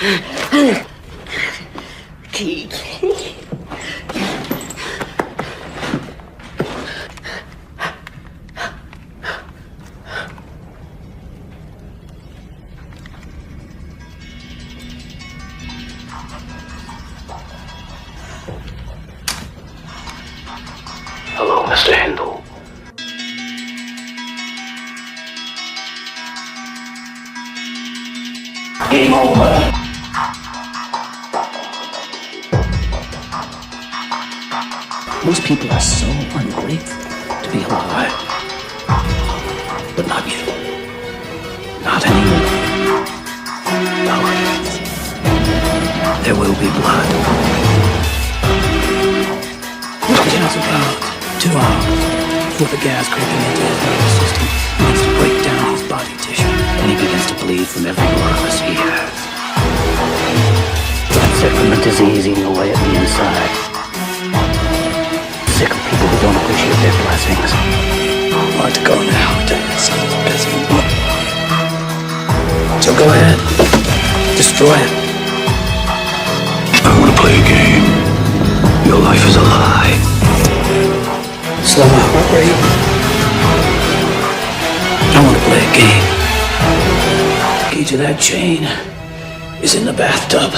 Hello, Mr. Hindle. Game over. Most people are so ungrateful to be alive. But not you. Not anymore. No. There will be blood. It takes about 2 hours before the gas creeping into his nervous system begins to break down his body tissue, and he begins to bleed from every orifice he has. I'm sick from the disease eating away at the inside. Sick of people who don't appreciate their blessings. Hard to go now, I tell you, this is busy. So go ahead. Destroy it. I want to play a game. Your life is a lie. Slow my heart rate. I want to play a game. The key to that chain is in the bathtub.